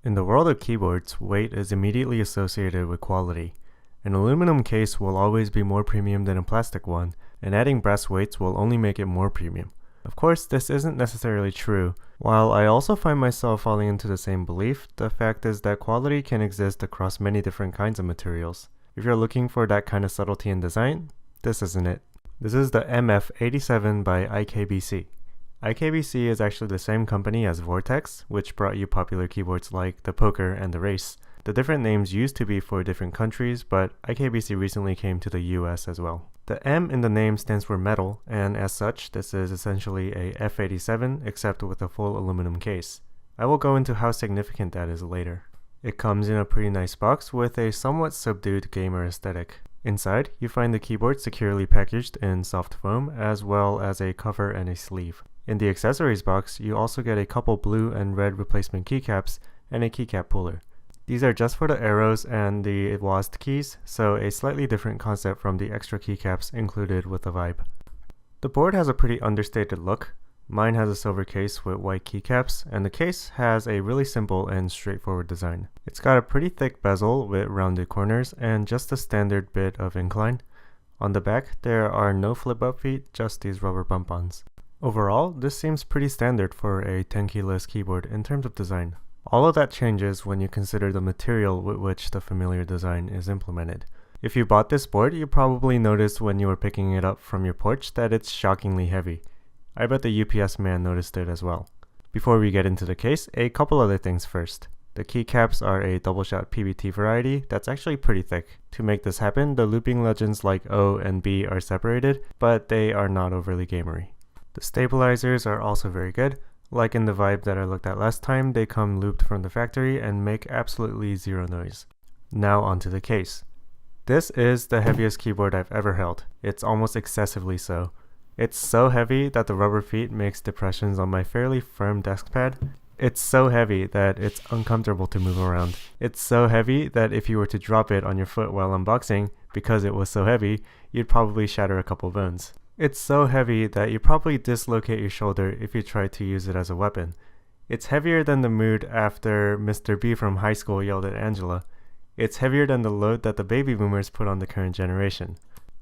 In the world of keyboards, weight is immediately associated with quality. An aluminum case will always be more premium than a plastic one, and adding brass weights will only make it more premium. Of course, this isn't necessarily true. While I also find myself falling into the same belief, the fact is that quality can exist across many different kinds of materials. If you're looking for that kind of subtlety in design, this isn't it. This is the MF87 by iKBC. iKBC is actually the same company as Vortex, which brought you popular keyboards like the Poker and the Race. The different names used to be for different countries, but iKBC recently came to the US as well. The M in the name stands for metal, and as such, this is essentially a F87 except with a full aluminum case. I will go into how significant that is later. It comes in a pretty nice box with a somewhat subdued gamer aesthetic. Inside, you find the keyboard securely packaged in soft foam, as well as a cover and a sleeve. In the accessories box, you also get a couple blue and red replacement keycaps and a keycap puller. These are just for the arrows and the WASD keys, so a slightly different concept from the extra keycaps included with the Vibe. The board has a pretty understated look. Mine has a silver case with white keycaps, and the case has a really simple and straightforward design. It's got a pretty thick bezel with rounded corners and just a standard bit of incline. On the back, there are no flip-up feet, just these rubber bump-ons. Overall, this seems pretty standard for a 10 keyless keyboard in terms of design. All of that changes when you consider the material with which the familiar design is implemented. If you bought this board, you probably noticed when you were picking it up from your porch that it's shockingly heavy. I bet the UPS man noticed it as well. Before we get into the case, a couple other things first. The keycaps are a double-shot PBT variety that's actually pretty thick. To make this happen, the looping legends like O and B are separated, but they are not overly gamery. The stabilizers are also very good. Like in the Vibe that I looked at last time, they come looped from the factory and make absolutely zero noise. Now onto the case. This is the heaviest keyboard I've ever held. It's almost excessively so. It's so heavy that the rubber feet makes depressions on my fairly firm desk pad. It's so heavy that it's uncomfortable to move around. It's so heavy that if you were to drop it on your foot while unboxing, because it was so heavy, you'd probably shatter a couple bones. It's so heavy that you probably dislocate your shoulder if you try to use it as a weapon. It's heavier than the mood after Mr. B from high school yelled at Angela. It's heavier than the load that the baby boomers put on the current generation.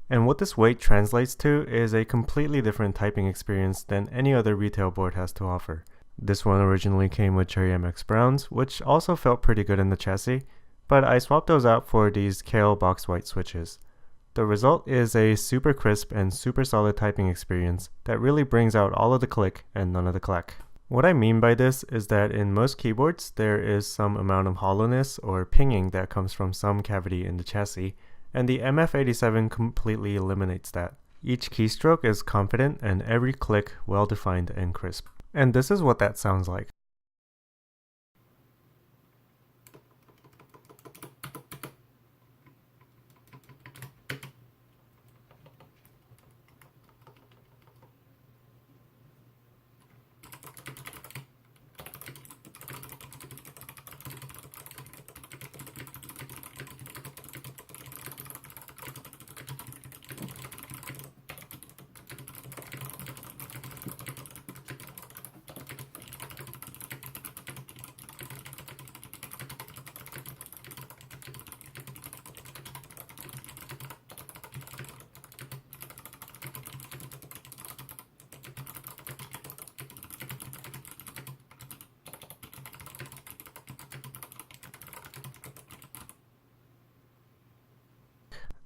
And what this weight translates to is a completely different typing experience than any other retail board has to offer. This one originally came with Cherry MX Browns, which also felt pretty good in the chassis, but I swapped those out for these TKL box white switches. The result is a super crisp and super solid typing experience that really brings out all of the click and none of the clack. What I mean by this is that in most keyboards there is some amount of hollowness or pinging that comes from some cavity in the chassis, and the MF87 completely eliminates that. Each keystroke is confident and every click well defined and crisp. And this is what that sounds like.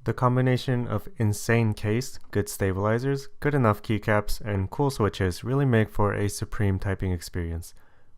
The combination of insane case, good stabilizers, good enough keycaps, and cool switches really make for a supreme typing experience.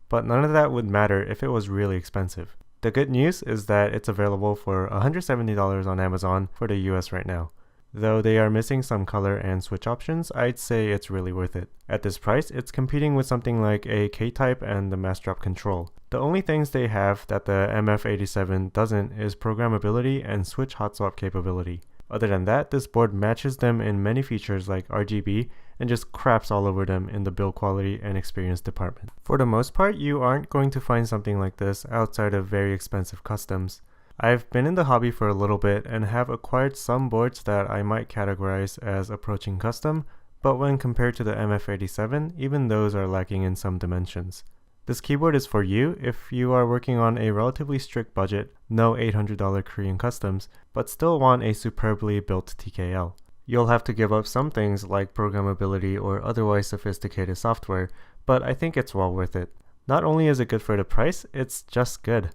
But none of that would matter if it was really expensive. The good news is that it's available for $170 on Amazon for the US right now. Though they are missing some color and switch options, I'd say it's really worth it. At this price, it's competing with something like a K-Type and the Mass Drop Control. The only things they have that the MF87 doesn't is programmability and switch hot swap capability. Other than that, this board matches them in many features like RGB and just craps all over them in the build quality and experience department. For the most part, you aren't going to find something like this outside of very expensive customs. I've been in the hobby for a little bit and have acquired some boards that I might categorize as approaching custom, but when compared to the MF87, even those are lacking in some dimensions. This keyboard is for you if you are working on a relatively strict budget, no $800 Korean customs, but still want a superbly built TKL. You'll have to give up some things like programmability or otherwise sophisticated software, but I think it's well worth it. Not only is it good for the price, it's just good.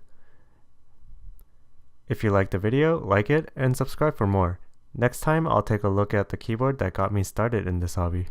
If you liked the video, like it and subscribe for more. Next time I'll take a look at the keyboard that got me started in this hobby.